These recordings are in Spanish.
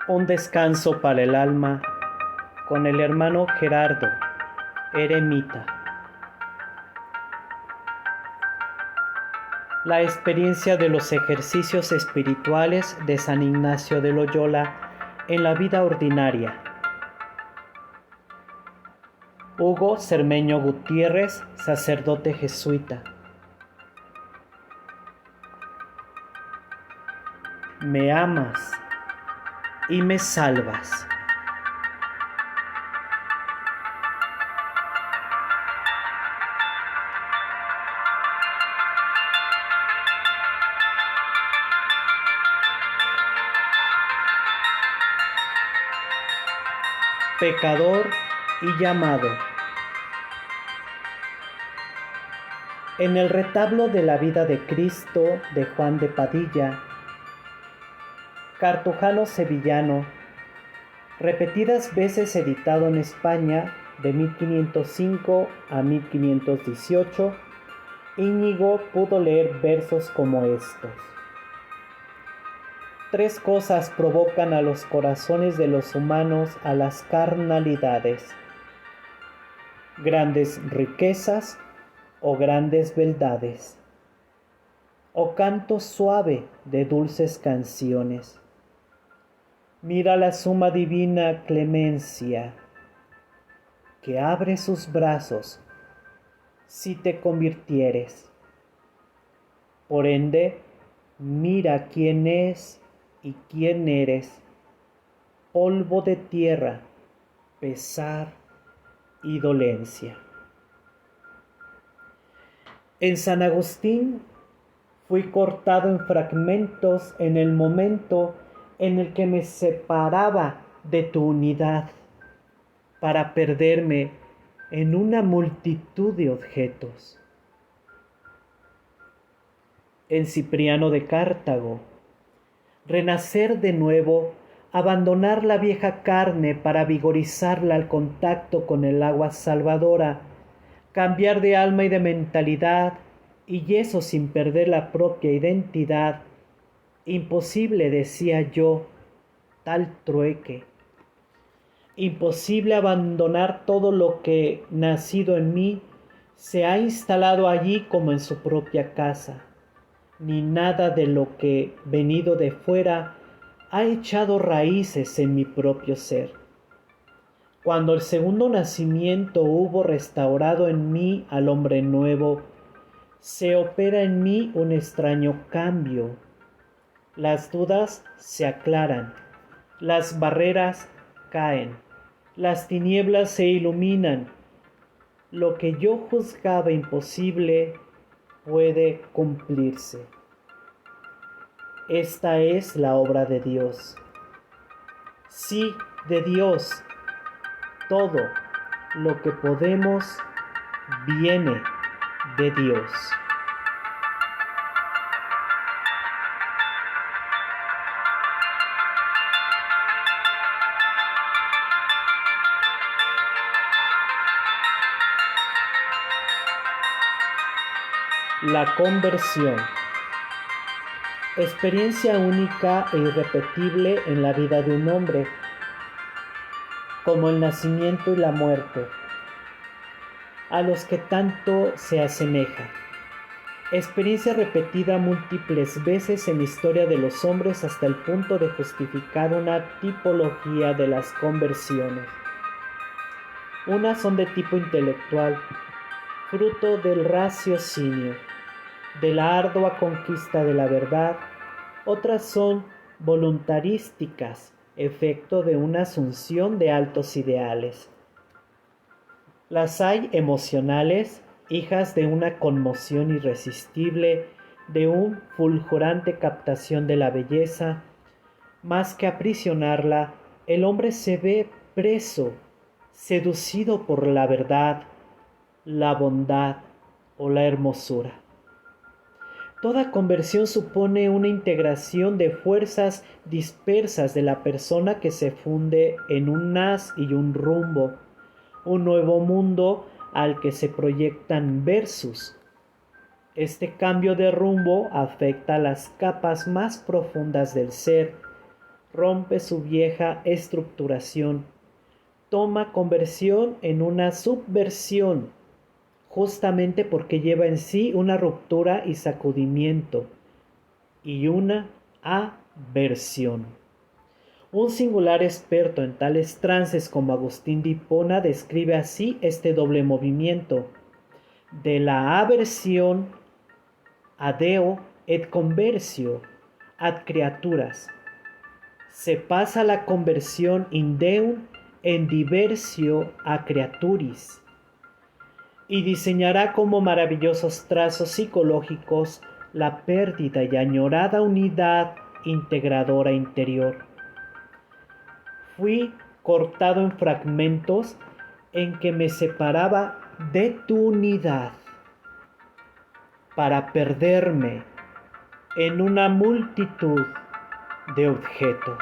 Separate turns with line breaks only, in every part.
Un descanso para el alma con el hermano Gerardo, eremita. La experiencia de los ejercicios espirituales de San Ignacio de Loyola en la vida ordinaria. Hugo Cermeño Gutiérrez, sacerdote jesuita. Me amas y me salvas. Pecador y llamado. En el retablo de la vida de Cristo de Juan de Padilla, cartujano sevillano, repetidas veces editado en España de 1505 a 1518, Íñigo pudo leer versos como estos. Tres cosas provocan a los corazones de los humanos a las carnalidades: grandes riquezas o grandes beldades, o canto suave de dulces canciones. Mira la suma divina clemencia, que abre sus brazos si te convirtieres. Por ende, mira quién es y quién eres: polvo de tierra, pesar y dolencia. En San Agustín fui cortado en fragmentos en el momento en el que me separaba de tu unidad, para perderme en una multitud de objetos. En Cipriano de Cartago, renacer de nuevo, abandonar la vieja carne para vigorizarla al contacto con el agua salvadora, cambiar de alma y de mentalidad, y eso sin perder la propia identidad. Imposible, decía yo, tal trueque. Imposible abandonar todo lo que, nacido en mí, se ha instalado allí como en su propia casa, ni nada de lo que, venido de fuera, ha echado raíces en mi propio ser. Cuando el segundo nacimiento hubo restaurado en mí al hombre nuevo, se opera en mí un extraño cambio. Las dudas se aclaran, las barreras caen, las tinieblas se iluminan. Lo que yo juzgaba imposible puede cumplirse. Esta es la obra de Dios. Sí, de Dios. Todo lo que podemos viene de Dios. La conversión. Experiencia única e irrepetible en la vida de un hombre, como el nacimiento y la muerte, a los que tanto se asemeja. Experiencia repetida múltiples veces en la historia de los hombres hasta el punto de justificar una tipología de las conversiones. Unas son de tipo intelectual, fruto del raciocinio, de la ardua conquista de la verdad. Otras son voluntarísticas, efecto de una asunción de altos ideales. Las hay emocionales, hijas de una conmoción irresistible, de un fulgurante captación de la belleza. Más que aprisionarla, el hombre se ve preso, seducido por la verdad, la bondad o la hermosura. Toda conversión supone una integración de fuerzas dispersas de la persona que se funde en un haz y un rumbo, un nuevo mundo al que se proyectan versus. Este cambio de rumbo afecta las capas más profundas del ser, rompe su vieja estructuración, toma conversión en una subversión, justamente porque lleva en sí una ruptura y sacudimiento, y una aversión. Un singular experto en tales trances como Agustín de Hipona describe así este doble movimiento, de la aversión a Deo et conversio ad creaturas. Se pasa la conversión in Deum en diversio a creaturis, y diseñará como maravillosos trazos psicológicos la pérdida y añorada unidad integradora interior. Fui cortado en fragmentos en que me separaba de tu unidad para perderme en una multitud de objetos.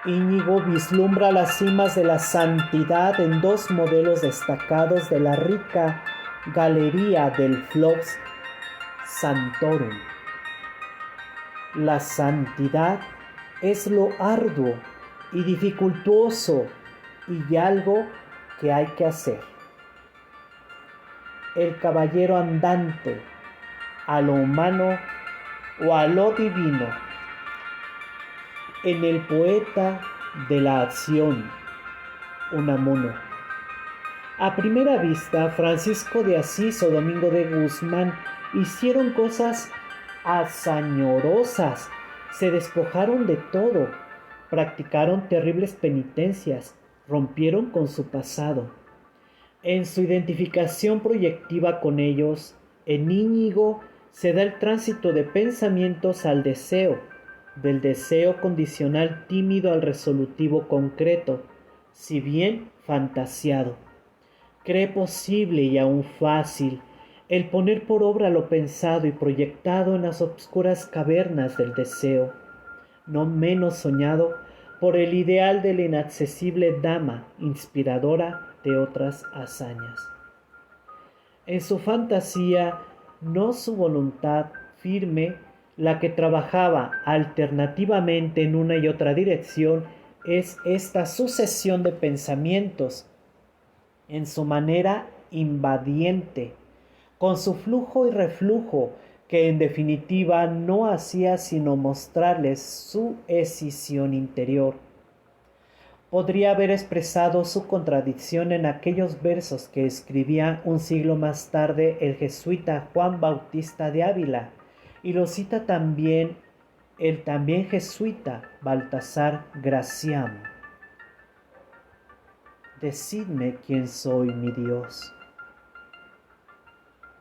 Íñigo vislumbra las cimas de la santidad en dos modelos destacados de la rica galería del Flux Santorum. La santidad es lo arduo y dificultuoso y algo que hay que hacer. El caballero andante a lo humano o a lo divino. En el poeta de la acción, Unamuno. A primera vista, Francisco de Asís o Domingo de Guzmán hicieron cosas hazañorosas, se despojaron de todo, practicaron terribles penitencias, rompieron con su pasado. En su identificación proyectiva con ellos, en Íñigo se da el tránsito de pensamientos al deseo, del deseo condicional tímido al resolutivo concreto, si bien fantasiado. Cree posible y aún fácil el poner por obra lo pensado y proyectado en las obscuras cavernas del deseo, no menos soñado por el ideal de la inaccesible dama inspiradora de otras hazañas. En su fantasía, no su voluntad firme, la que trabajaba alternativamente en una y otra dirección, es esta sucesión de pensamientos, en su manera invadiente, con su flujo y reflujo, que en definitiva no hacía sino mostrarles su escisión interior. Podría haber expresado su contradicción en aquellos versos que escribía un siglo más tarde el jesuita Juan Bautista de Ávila, y lo cita también el también jesuita Baltasar Gracián. Decidme quién soy, mi Dios,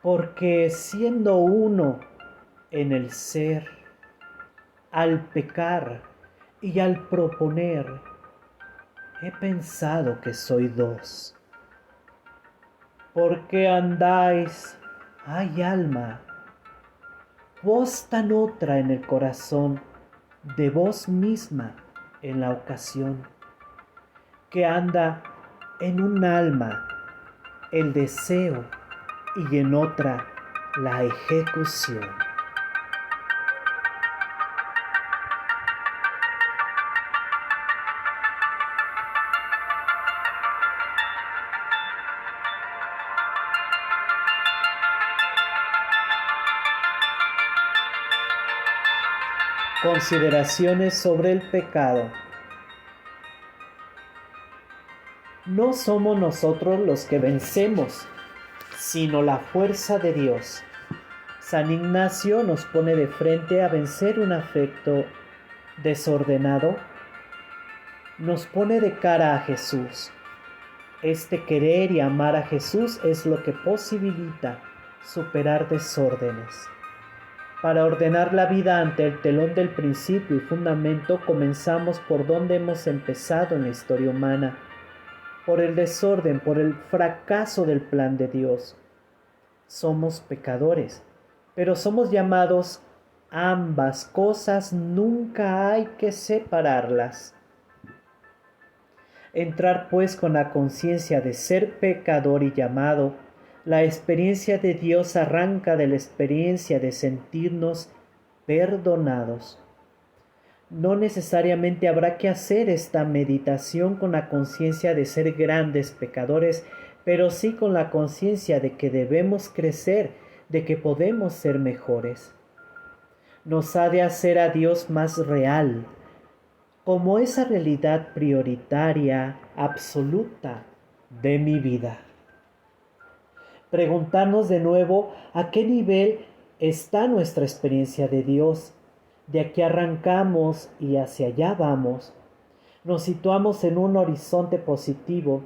porque siendo uno en el ser, al pecar y al proponer, he pensado que soy dos. ¿Por qué andáis, ay alma, vos tan otra en el corazón, de vos misma en la ocasión, que anda en un alma el deseo y en otra la ejecución? Consideraciones sobre el pecado. No somos nosotros los que vencemos, sino la fuerza de Dios. San Ignacio nos pone de frente a vencer un afecto desordenado, nos pone de cara a Jesús. Este querer y amar a Jesús es lo que posibilita superar desórdenes. Para ordenar la vida ante el telón del principio y fundamento, comenzamos por donde hemos empezado en la historia humana, por el desorden, por el fracaso del plan de Dios. Somos pecadores, pero somos llamados Ambas cosas nunca hay que separarlas. Entrar pues con la conciencia de ser pecador y llamado, la experiencia de Dios arranca de la experiencia de sentirnos perdonados. No necesariamente habrá que hacer esta meditación con la conciencia de ser grandes pecadores, pero sí con la conciencia de que debemos crecer, de que podemos ser mejores. Nos ha de hacer a Dios más real, como esa realidad prioritaria, absoluta de mi vida. Preguntarnos de nuevo a qué nivel está nuestra experiencia de Dios. De aquí arrancamos y hacia allá vamos. Nos situamos en un horizonte positivo.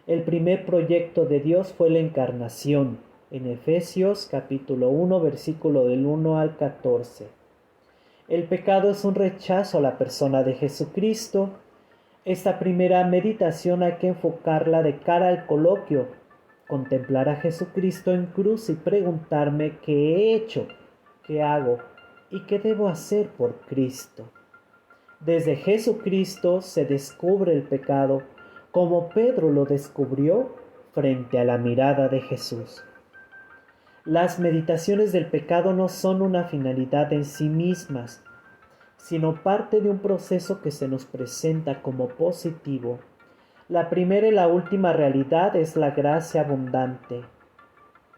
El primer proyecto de Dios fue la encarnación, en Efesios capítulo 1, versículo del 1 al 14. El pecado es un rechazo a la persona de Jesucristo. Esta primera meditación hay que enfocarla de cara al coloquio, contemplar a Jesucristo en cruz y preguntarme qué he hecho, qué hago y qué debo hacer por Cristo. Desde Jesucristo se descubre el pecado, como Pedro lo descubrió frente a la mirada de Jesús. Las meditaciones del pecado no son una finalidad en sí mismas, sino parte de un proceso que se nos presenta como positivo. La primera y la última realidad es la gracia abundante.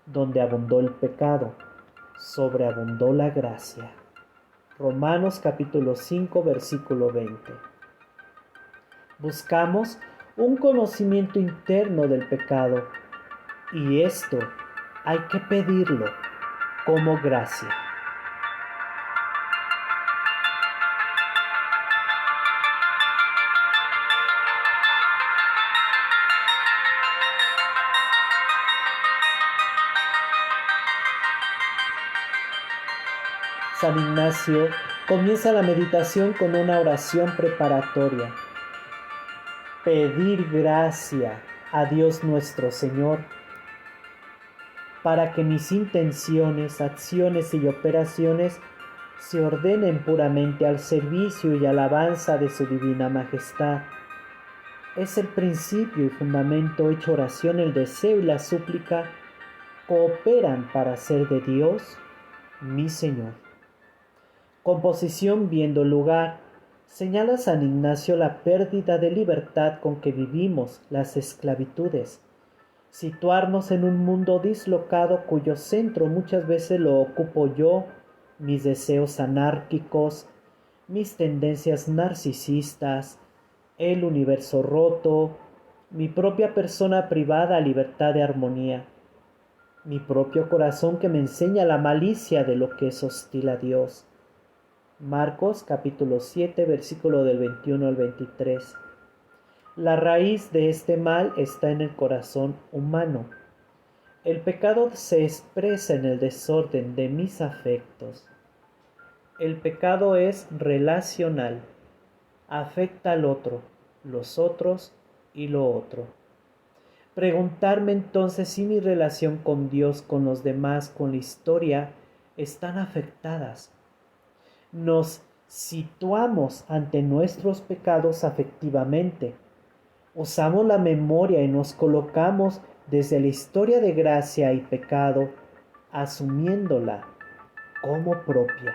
Donde abundó el pecado, sobreabundó la gracia. Romanos capítulo 5, versículo 20. Buscamos un conocimiento interno del pecado, y esto hay que pedirlo como gracia. San Ignacio comienza la meditación con una oración preparatoria. Pedir gracia a Dios nuestro Señor para que mis intenciones, acciones y operaciones se ordenen puramente al servicio y alabanza de su divina majestad. Es el principio y fundamento hecho oración, el deseo y la súplica cooperan para hacer de Dios mi Señor. Composición viendo lugar. Señala San Ignacio la pérdida de libertad con que vivimos, las esclavitudes. Situarnos en un mundo dislocado cuyo centro muchas veces lo ocupo yo, mis deseos anárquicos, mis tendencias narcisistas, el universo roto, mi propia persona privada a libertad de armonía, mi propio corazón que me enseña la malicia de lo que es hostil a Dios. Marcos capítulo 7, versículo del 21 al 23. La raíz de este mal está en el corazón humano. El pecado se expresa en el desorden de mis afectos. El pecado es relacional. Afecta al otro, los otros y lo otro. Preguntarme entonces si mi relación con Dios, con los demás, con la historia, están afectadas. Nos situamos ante nuestros pecados afectivamente. Usamos la memoria y nos colocamos desde la historia de gracia y pecado, asumiéndola como propia.